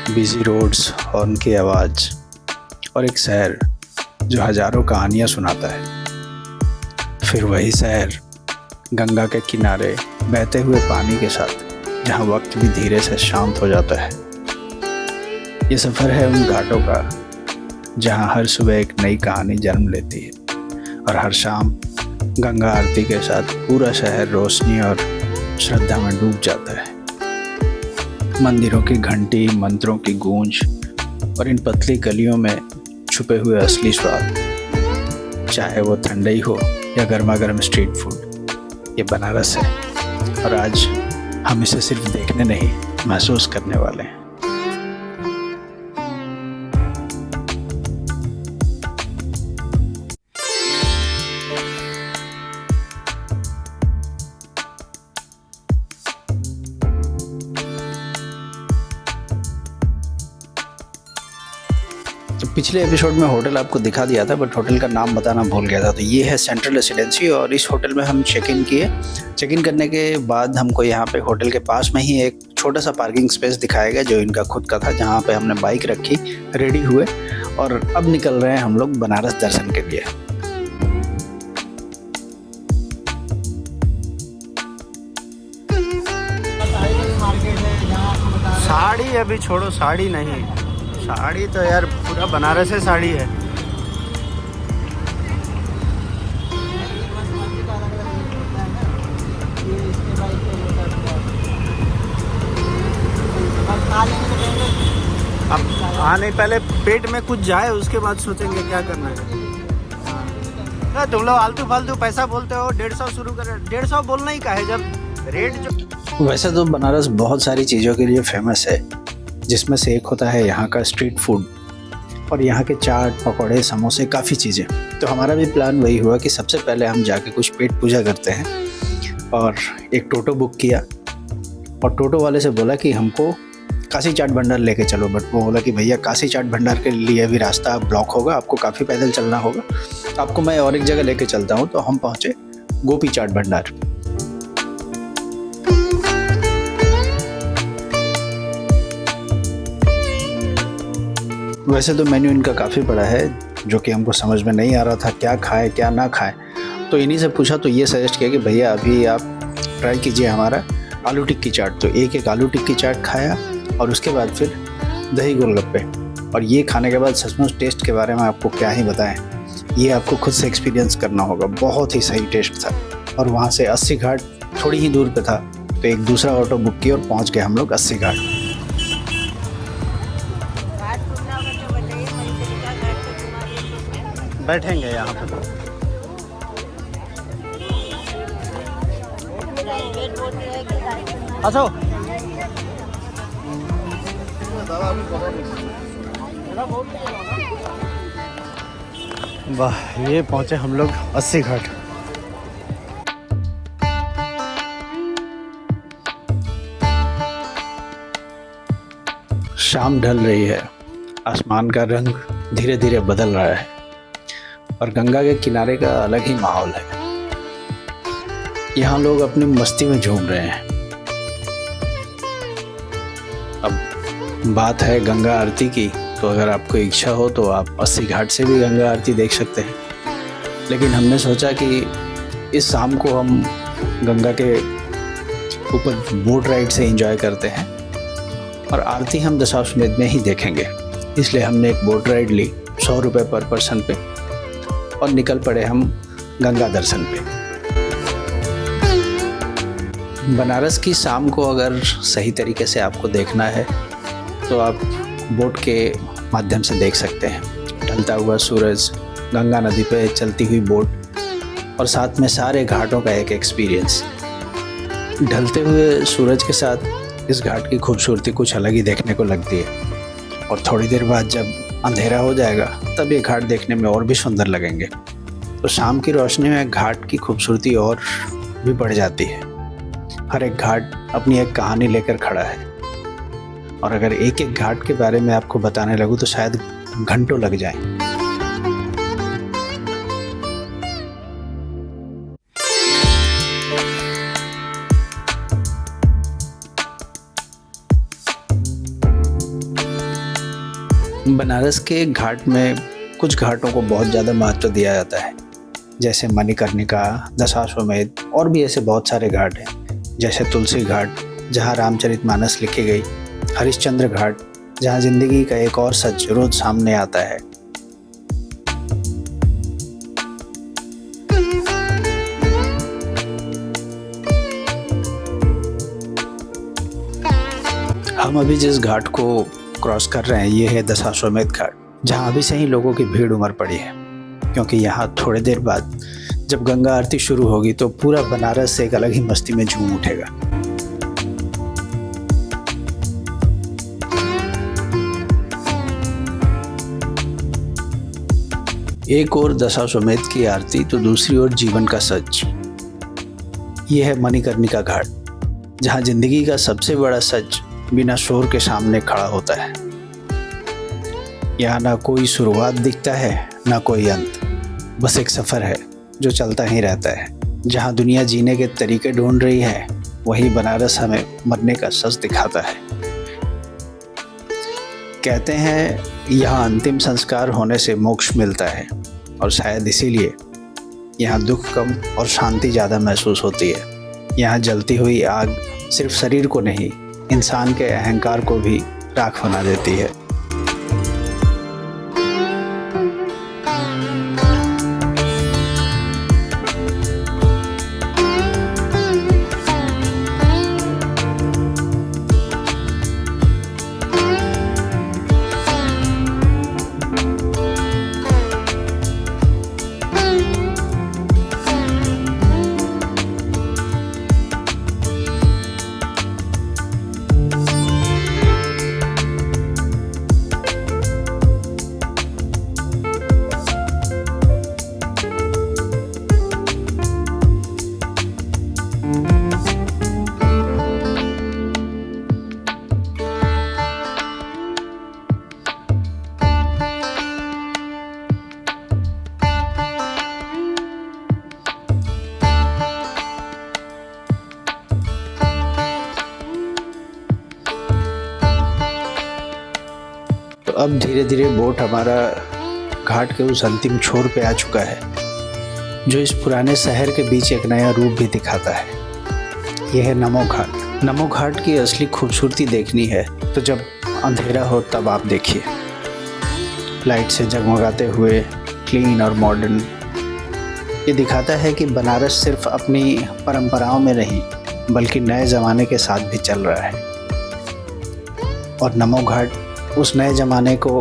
Busy roads, horn की आवाज़ और एक शहर जो हज़ारों कहानियाँ सुनाता है। फिर वही शहर गंगा के किनारे बहते हुए पानी के साथ, जहाँ वक्त भी धीरे से शांत हो जाता है। ये सफ़र है उन घाटों का जहाँ हर सुबह एक नई कहानी जन्म लेती है और हर शाम गंगा आरती के साथ पूरा शहर रोशनी और श्रद्धा में डूब जाता है। मंदिरों की घंटी, मंत्रों की गूंज और इन पतली गलियों में छुपे हुए असली स्वाद, चाहे वो ठंडाई हो या गर्मा गर्म स्ट्रीट फूड, ये बनारस है। और आज हम इसे सिर्फ देखने नहीं, महसूस करने वाले हैं। तो पिछले एपिसोड में होटल आपको दिखा दिया था, बट होटल का नाम बताना भूल गया था। तो ये है सेंट्रल रेसिडेंसी और इस होटल में हम चेक इन किए। चेक इन करने के बाद हमको यहाँ पे होटल के पास में ही एक छोटा सा पार्किंग स्पेस दिखाया गया जो इनका खुद का था, जहाँ पे हमने बाइक रखी, रेडी हुए और अब निकल रहे हैं हम लोग बनारस दर्शन के लिए। साड़ी अभी छोड़ो, साड़ी नहीं, साड़ी तो यार पूरा बनारस है, साड़ी है। अब आने पहले पेट में कुछ जाए, उसके बाद सोचेंगे क्या करना है। तुम लोग आलतू फालतू पैसा बोलते हो, 150 शुरू करें। 150 बोलना ही का है जब रेट जो। वैसे तो बनारस बहुत सारी चीज़ों के लिए फेमस है, जिसमें से एक होता है यहाँ का स्ट्रीट फूड और यहाँ के चाट, पकौड़े, समोसे, काफ़ी चीज़ें। तो हमारा भी प्लान वही हुआ कि सबसे पहले हम जाके कुछ पेट पूजा करते हैं और एक टोटो बुक किया और टोटो वाले से बोला कि हमको काशी चाट भंडार लेके चलो। बट वो बोला कि भैया काशी चाट भंडार के लिए भी रास्ता ब्लॉक होगा, आपको काफ़ी पैदल चलना होगा, आपको मैं और एक जगह लेके चलता हूँ। तो हम पहुँचे गोपी चाट भंडार। वैसे तो मेन्यू इनका काफ़ी बड़ा है, जो कि हमको समझ में नहीं आ रहा था क्या खाएं क्या ना खाएं। तो इन्हीं से पूछा तो ये सजेस्ट किया कि भैया अभी आप ट्राई कीजिए हमारा आलू टिक्की चाट। तो एक आलू टिक्की चाट खाया और उसके बाद फिर दही गोलगप्पे। और ये खाने के बाद सचमुच टेस्ट के बारे में आपको क्या ही बताएं, ये आपको खुद से एक्सपीरियंस करना होगा। बहुत ही सही टेस्ट था। और वहाँ से 80 घाट थोड़ी ही दूर पे था, तो एक दूसरा ऑटो बुक किया और पहुँच गए हम लोग 80 घाट। बैठेंगे यहाँ पे। अच्छा, वाह, ये पहुँचे हम लोग 80 घाट। शाम ढल रही है, आसमान का रंग धीरे धीरे बदल रहा है और गंगा के किनारे का अलग ही माहौल है। यहाँ लोग अपनी मस्ती में झूम रहे हैं। अब बात है गंगा आरती की, तो अगर आपको इच्छा हो तो आप 80 घाट से भी गंगा आरती देख सकते हैं। लेकिन हमने सोचा कि इस शाम को हम गंगा के ऊपर बोट राइड से एंजॉय करते हैं और आरती हम दशाश्वमेध में ही देखेंगे। इसलिए हमने एक बोट राइड ली 100 रुपये पर पर्सन पे और निकल पड़े हम गंगा दर्शन पे। बनारस की शाम को अगर सही तरीके से आपको देखना है तो आप बोट के माध्यम से देख सकते हैं। ढलता हुआ सूरज, गंगा नदी पे चलती हुई बोट और साथ में सारे घाटों का एक एक्सपीरियंस। ढलते हुए सूरज के साथ इस घाट की खूबसूरती कुछ अलग ही देखने को लगती है। और थोड़ी देर बाद जब अंधेरा हो जाएगा तब ये घाट देखने में और भी सुंदर लगेंगे। तो शाम की रोशनी में घाट की खूबसूरती और भी बढ़ जाती है। हर एक घाट अपनी एक कहानी लेकर खड़ा है और अगर एक एक घाट के बारे में आपको बताने लगूँ तो शायद घंटों लग जाएं। बनारस के घाट में कुछ घाटों को बहुत ज़्यादा महत्व दिया जाता है, जैसे मणिकर्णिका, दशाश्वमेध और भी ऐसे बहुत सारे घाट हैं, जैसे तुलसी घाट जहाँ रामचरितमानस लिखी गई, हरिश्चंद्र घाट जहाँ जिंदगी का एक और सच रोज सामने आता है। हम अभी जिस घाट को क्रॉस कर रहे हैं ये है दशाश्वमेध घाट, जहाँ अभी से ही लोगों की भीड़ उमड़ पड़ी है, क्योंकि यहाँ थोड़ी देर बाद जब गंगा आरती शुरू होगी तो पूरा बनारस एक अलग ही मस्ती में झूम उठेगा। एक और दशाश्वमेध की आरती तो दूसरी ओर जीवन का सच। यह है मणिकर्णिका घाट, जहाँ जिंदगी का सबसे बड़ा सच बिना शोर के सामने खड़ा होता है। यहाँ ना कोई शुरुआत दिखता है ना कोई अंत, बस एक सफ़र है जो चलता ही रहता है। जहाँ दुनिया जीने के तरीके ढूंढ रही है, वहीं बनारस हमें मरने का सच दिखाता है। कहते हैं यहाँ अंतिम संस्कार होने से मोक्ष मिलता है, और शायद इसीलिए यहाँ दुख कम और शांति ज़्यादा महसूस होती है। यहाँ जलती हुई आग सिर्फ शरीर को नहीं, इंसान के अहंकार को भी राख बना देती है। तो अब धीरे धीरे बोट हमारा घाट के उस अंतिम छोर पे आ चुका है, जो इस पुराने शहर के बीच एक नया रूप भी दिखाता है। यह है नमो घाट। नमो घाट की असली खूबसूरती देखनी है तो जब अंधेरा हो तब आप देखिए। लाइट से जगमगाते हुए, क्लीन और मॉडर्न, ये दिखाता है कि बनारस सिर्फ अपनी परंपराओं में नहीं बल्कि नए ज़माने के साथ भी चल रहा है। और नमो घाट उस नए ज़माने को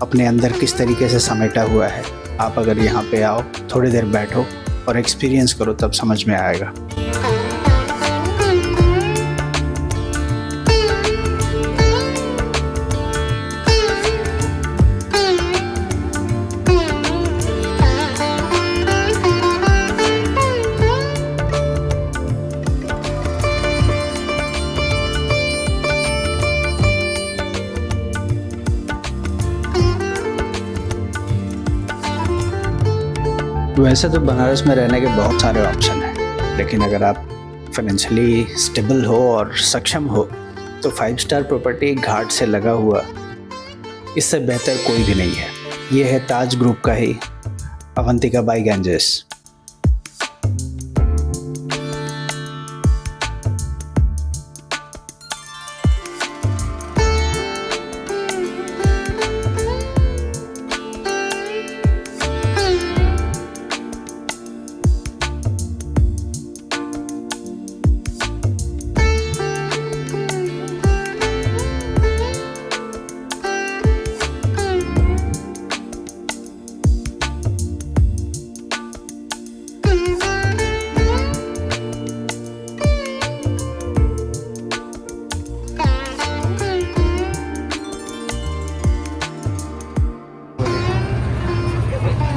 अपने अंदर किस तरीके से समेटा हुआ है। आप अगर यहाँ पे आओ, थोड़ी देर बैठो और एक्सपीरियंस करो, तब समझ में आएगा। वैसे तो बनारस में रहने के बहुत सारे ऑप्शन हैं, लेकिन अगर आप फाइनेंशियली स्टेबल हो और सक्षम हो तो 5 स्टार प्रॉपर्टी घाट से लगा हुआ इससे बेहतर कोई भी नहीं है। ये है ताज ग्रुप का ही अवंतिका बाई गैंजेस।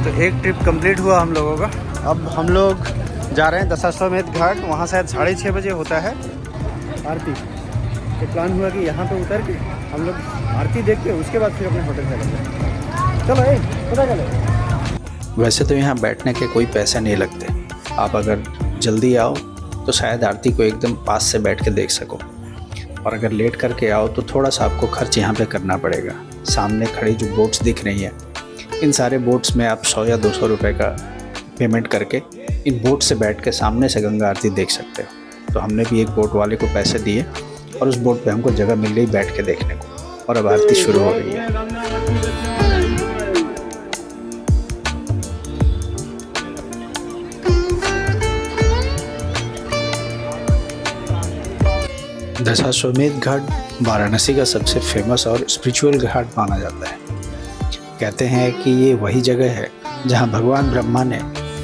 तो एक ट्रिप कंप्लीट हुआ हम लोगों का। अब हम लोग जा रहे हैं दशाश्वमेध घाट। वहाँ शायद 6:30 बजे होता है आरती। तो प्लान हुआ कि यहाँ पे उतर के हम लोग आरती देख के उसके बाद फिर अपने होटल चलेंगे। चलो पता चले। वैसे तो यहाँ बैठने के कोई पैसे नहीं लगते। आप अगर जल्दी आओ तो शायद आरती को एकदम पास से बैठ के देख सको, और अगर लेट करके आओ तो थोड़ा सा आपको खर्च यहाँ पे करना पड़ेगा। सामने खड़ी जो बोट्स दिख रही हैं, इन सारे बोट्स में आप 100 या 200 रुपये का पेमेंट करके इन बोट से बैठ के सामने से गंगा आरती देख सकते हो। तो हमने भी एक बोट वाले को पैसे दिए और उस बोट पे हमको जगह मिल गई बैठ के देखने को, और अब आरती शुरू हो रही है। दशाश्वमेध घाट वाराणसी का सबसे फेमस और स्पिरिचुअल घाट माना जाता है। कहते हैं कि ये वही जगह है जहां भगवान ब्रह्मा ने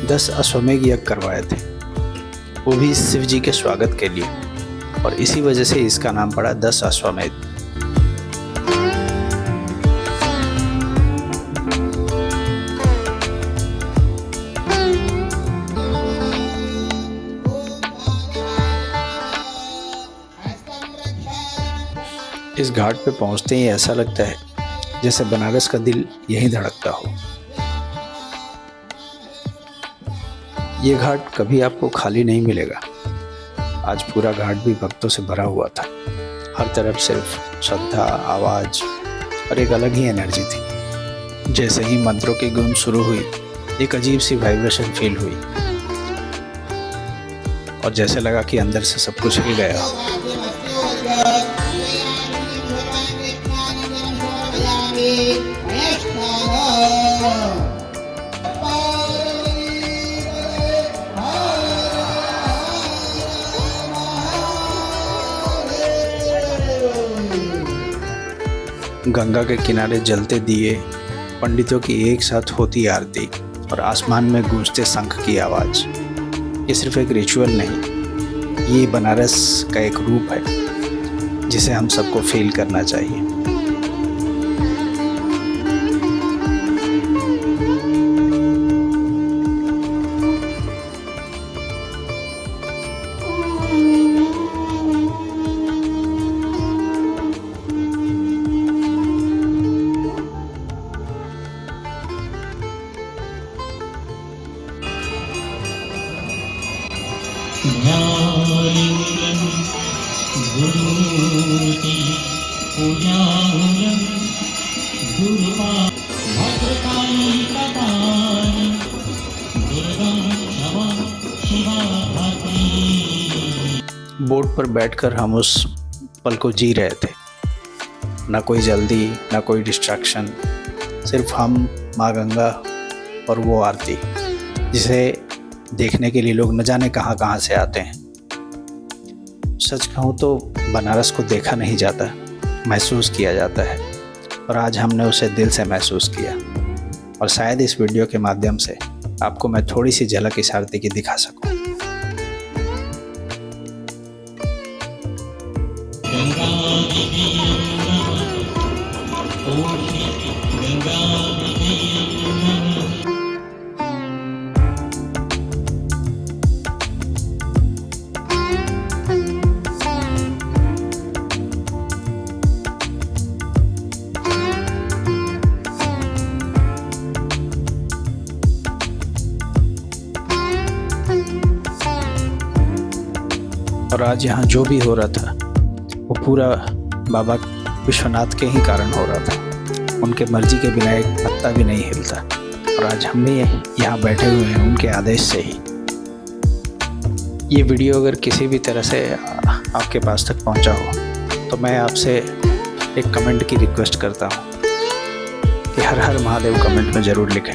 10 अश्वमेध यज्ञ करवाए थे, वो भी शिव जी के स्वागत के लिए, और इसी वजह से इसका नाम पड़ा 10 अश्वमेध। इस घाट पे पहुंचते ही ऐसा लगता है जैसे बनारस का दिल यहीं धड़कता हो। ये घाट कभी आपको खाली नहीं मिलेगा। आज पूरा घाट भी भक्तों से भरा हुआ था। हर तरफ सिर्फ श्रद्धा, आवाज़ और एक अलग ही एनर्जी थी। जैसे ही मंत्रों की गूंज शुरू हुई, एक अजीब सी वाइब्रेशन फील हुई और जैसे लगा कि अंदर से सब कुछ हिल गया। गंगा के किनारे जलते दिए, पंडितों की एक साथ होती आरती और आसमान में गूंजते शंख की आवाज़। ये सिर्फ एक रिचुअल नहीं, ये बनारस का एक रूप है जिसे हम सबको फील करना चाहिए। बोट पर बैठकर हम उस पल को जी रहे थे। ना कोई जल्दी, ना कोई डिस्ट्रैक्शन, सिर्फ हम, माँ गंगा और वो आरती जिसे देखने के लिए लोग न जाने कहाँ कहाँ से आते हैं। सच कहूँ तो बनारस को देखा नहीं जाता, महसूस किया जाता है, और आज हमने उसे दिल से महसूस किया। और शायद इस वीडियो के माध्यम से आपको मैं थोड़ी सी झलक इस आरती की दिखा सकूं। और आज यहाँ जो भी हो रहा था वो पूरा बाबा विश्वनाथ के ही कारण हो रहा था। उनके मर्जी के बिना एक पत्ता भी नहीं हिलता, और आज हम भी यहाँ बैठे हुए हैं उनके आदेश से ही। ये वीडियो अगर किसी भी तरह से आपके पास तक पहुँचा हो तो मैं आपसे एक कमेंट की रिक्वेस्ट करता हूँ कि हर हर महादेव कमेंट में ज़रूर लिखें।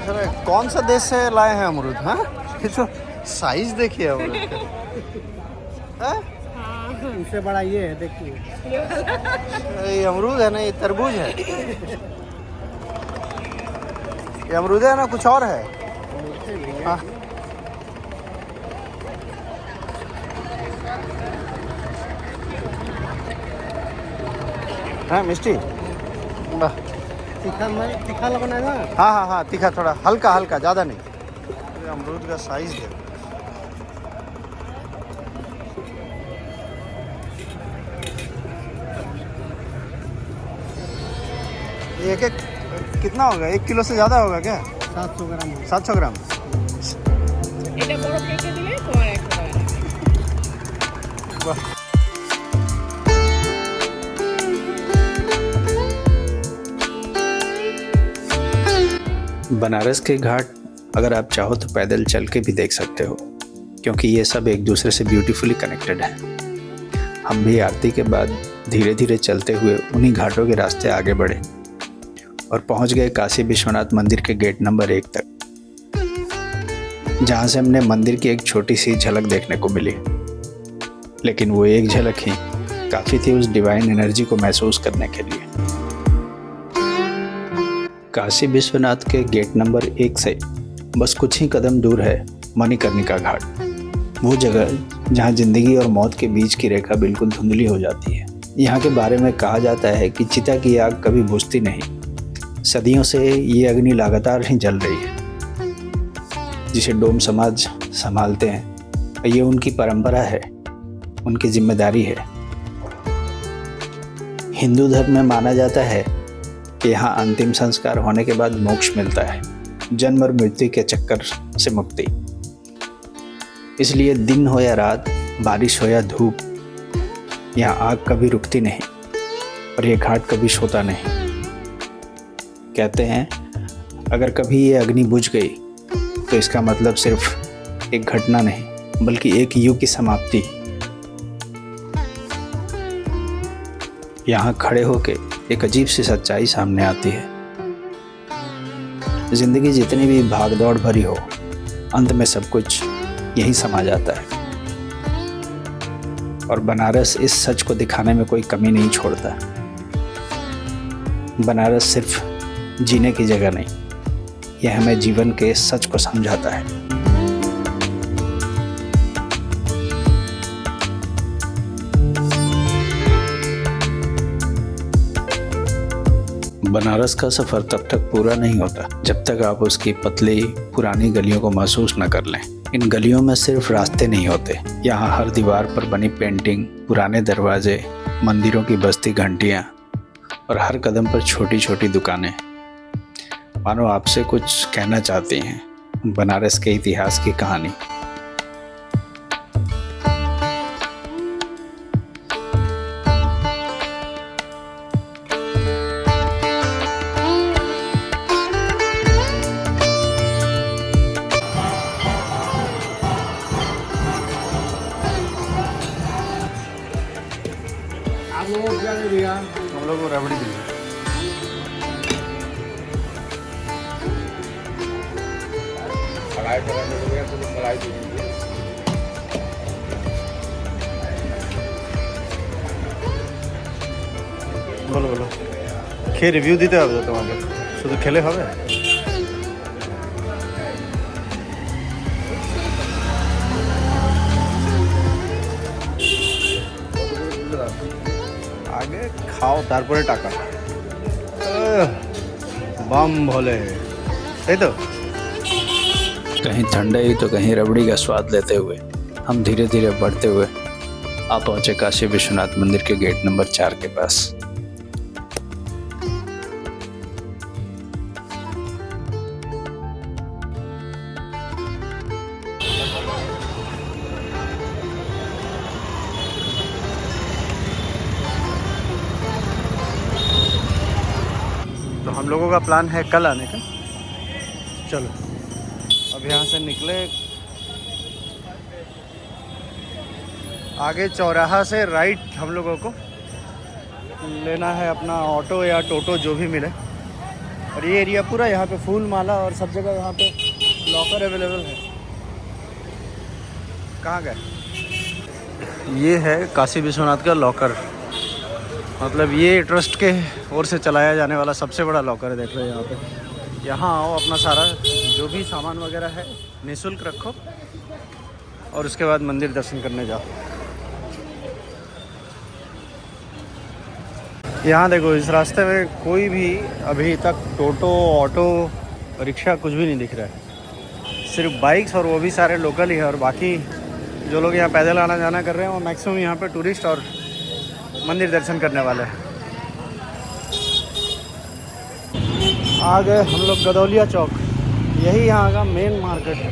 अरे कौन सा देश से लाए हैं अमरूद? हाँ, ये तो साइज देखिए अमरूद का। हाँ? इससे बड़ा ये है, देखिए। अरे ये अमरूद है ना, ये तरबूज है। ये अमरूद है ना, कुछ और है। हाँ। हाँ मिष्टी, वाह। तीखा लगना है ना। हाँ हाँ हाँ, तीखा थोड़ा, हल्का हल्का, ज़्यादा नहीं। अरे अमरूद का साइज देखो। ये एक कितना होगा? 1 किलो से ज़्यादा होगा क्या? 700 ग्राम। 700 ग्राम। এটা বড় কেটে দিলে তোমার 100 টাকা লাগবে। वाह। बनारस के घाट अगर आप चाहो तो पैदल चल के भी देख सकते हो, क्योंकि ये सब एक दूसरे से ब्यूटीफुली कनेक्टेड है। हम भी आरती के बाद धीरे धीरे चलते हुए उन्हीं घाटों के रास्ते आगे बढ़े और पहुंच गए काशी विश्वनाथ मंदिर के गेट नंबर 1 तक, जहां से हमने मंदिर की एक छोटी सी झलक देखने को मिली। लेकिन वो एक झलक ही काफ़ी थी उस डिवाइन एनर्जी को महसूस करने के लिए। काशी विश्वनाथ के गेट नंबर 1 से बस कुछ ही कदम दूर है मणिकर्णिका घाट, वो जगह जहाँ जिंदगी और मौत के बीच की रेखा बिल्कुल धुंधली हो जाती है। यहाँ के बारे में कहा जाता है कि चिता की आग कभी बुझती नहीं, सदियों से ये अग्नि लगातार ही जल रही है, जिसे डोम समाज संभालते हैं। ये उनकी परंपरा है, उनकी जिम्मेदारी है। हिंदू धर्म में माना जाता है कि यहाँ अंतिम संस्कार होने के बाद मोक्ष मिलता है, जन्म और मृत्यु के चक्कर से मुक्ति। इसलिए दिन हो या रात, बारिश हो या धूप, यहाँ आग कभी रुकती नहीं और ये घाट कभी सोता नहीं। कहते हैं अगर कभी ये अग्नि बुझ गई तो इसका मतलब सिर्फ एक घटना नहीं बल्कि एक युग की समाप्ति। यहाँ खड़े होके एक अजीब सी सच्चाई सामने आती है। जिंदगी जितनी भी भागदौड़ भरी हो, अंत में सब कुछ यहीं समा जाता है। और बनारस इस सच को दिखाने में कोई कमी नहीं छोड़ता। बनारस सिर्फ जीने की जगह नहीं, यह हमें जीवन के सच को समझाता है। बनारस का सफ़र तब तक पूरा नहीं होता जब तक आप उसकी पतली पुरानी गलियों को महसूस न कर लें। इन गलियों में सिर्फ रास्ते नहीं होते, यहाँ हर दीवार पर बनी पेंटिंग, पुराने दरवाजे, मंदिरों की बजती घंटियाँ और हर कदम पर छोटी छोटी दुकानें मानो आपसे कुछ कहना चाहती हैं। बनारस के इतिहास की कहानी। आप लोगों को क्या दे दिया? हम लोग को रबड़ी दी। বলো বলো খেয়ে রিভিউ দিতে হবে তো তোমাকে, শুধু খেলে হবে? আগে খাও তারপরে টাকা। बम भोले, তাই তো? कहीं ठंडाई तो कहीं रबड़ी का स्वाद लेते हुए हम धीरे धीरे बढ़ते हुए आ पहुँचे काशी विश्वनाथ मंदिर के गेट नंबर 4 के पास। हम लोगों का प्लान है कल आने का। चलो अब यहाँ से निकले, आगे चौराहा से राइट हम लोगों को लेना है अपना ऑटो या टोटो जो भी मिले। और ये एरिया पूरा यहाँ पे फूल माला और सब जगह यहाँ पे लॉकर अवेलेबल है। कहाँ गए? ये है काशी विश्वनाथ का लॉकर, मतलब ये ट्रस्ट के ओर से चलाया जाने वाला सबसे बड़ा लॉकर है। देख रहे हैं यहाँ पे। यहाँ आओ, अपना सारा जो भी सामान वगैरह है निःशुल्क रखो और उसके बाद मंदिर दर्शन करने जाओ। यहाँ देखो, इस रास्ते में कोई भी अभी तक टोटो, ऑटो, रिक्शा कुछ भी नहीं दिख रहा है। सिर्फ बाइक्स, और वो भी सारे लोकल ही है। और बाकी जो लोग यहाँ पैदल आना जाना कर रहे हैं वो मैक्सिमम यहाँ पे टूरिस्ट और मंदिर दर्शन करने वाले हैं। आ गए हम लोग गदौलिया चौक, यही यहाँ का मेन मार्केट है।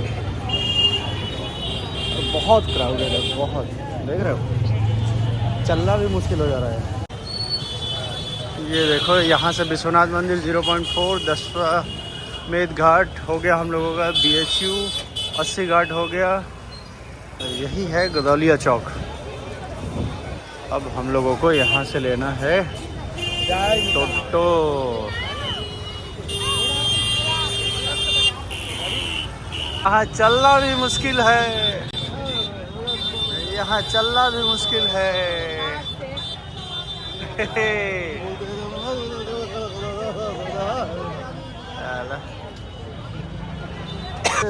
बहुत क्राउडेड है, बहुत, देख रहे हो, चलना भी मुश्किल हो जा रहा है। ये देखो, यहाँ से विश्वनाथ मंदिर 0.4, दशाश्वमेध घाट हो गया हम लोगों का, BHU 80 घाट हो गया। यही है गदौलिया चौक। अब हम लोगों को यहाँ से लेना है टोटो। यहाँ चलना भी मुश्किल है, यहाँ चलना भी मुश्किल है।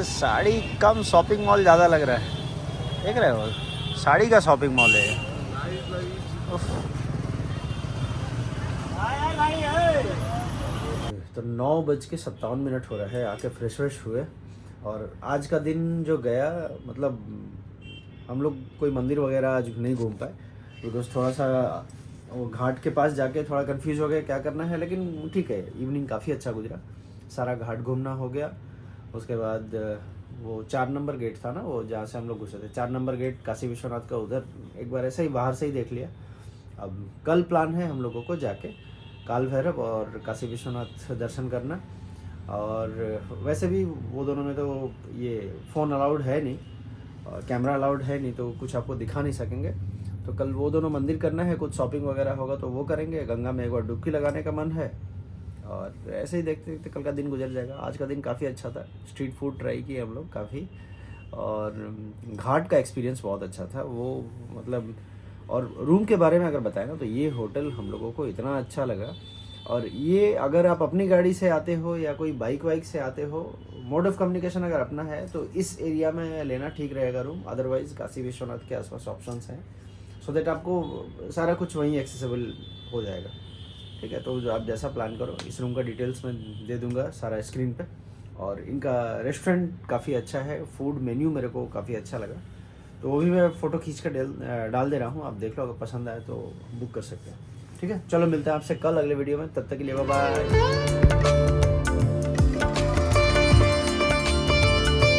साड़ी कम, शॉपिंग मॉल ज़्यादा लग रहा है। देख रहे हो, साड़ी का शॉपिंग मॉल है। तो 9:57 हो रहा है, आके फ्रेश हुए। और आज का दिन जो गया, मतलब हम लोग कोई मंदिर वगैरह आज नहीं घूम पाए, बिकॉज थोड़ा सा वो घाट के पास जाके थोड़ा कंफ्यूज हो गए क्या करना है। लेकिन ठीक है, इवनिंग काफ़ी अच्छा गुजरा, सारा घाट घूमना हो गया। उसके बाद वो 4 नंबर गेट था ना, वो जहाँ से हम लोग घुसे थे, 4 नंबर गेट काशी विश्वनाथ का, उधर एक बार ऐसे ही बाहर से ही देख लिया। अब कल प्लान है हम लोगों को जाके काल भैरव और काशी विश्वनाथ दर्शन करना। और वैसे भी वो दोनों में तो ये फ़ोन अलाउड है नहीं और कैमरा अलाउड है नहीं, तो कुछ आपको दिखा नहीं सकेंगे। तो कल वो दोनों मंदिर करना है, कुछ शॉपिंग वगैरह होगा तो वो करेंगे। गंगा में एक बार डुबकी लगाने का मन है। और ऐसे ही देखते देखते कल का दिन गुजर जाएगा। आज का दिन काफ़ी अच्छा था, स्ट्रीट फूड ट्राई किए हम लोग काफ़ी, और घाट का एक्सपीरियंस बहुत अच्छा था वो, मतलब। और रूम के बारे में अगर बताएं ना, तो ये होटल हम लोगों को इतना अच्छा लगा। और ये अगर आप अपनी गाड़ी से आते हो या कोई बाइक वाइक से आते हो, मोड ऑफ कम्युनिकेशन अगर अपना है तो इस एरिया में लेना ठीक रहेगा रूम। अदरवाइज़ काशी विश्वनाथ के आसपास ऑप्शंस हैं, सो दैट आपको सारा कुछ वहीं एक्सेसिबल हो जाएगा। ठीक है, तो आप जैसा प्लान करो, इस रूम का डिटेल्स मैं दे दूंगा सारा स्क्रीन पे। और इनका रेस्टोरेंट काफ़ी अच्छा है, फूड मेन्यू मेरे को काफ़ी अच्छा लगा, तो वो भी मैं फ़ोटो खींच कर डाल दे रहा हूँ। आप देख लो, अगर पसंद आए तो बुक कर सकते हैं। ठीक है, चलो मिलते हैं आपसे कल अगले वीडियो में। तब तक के लिए बाय बाय।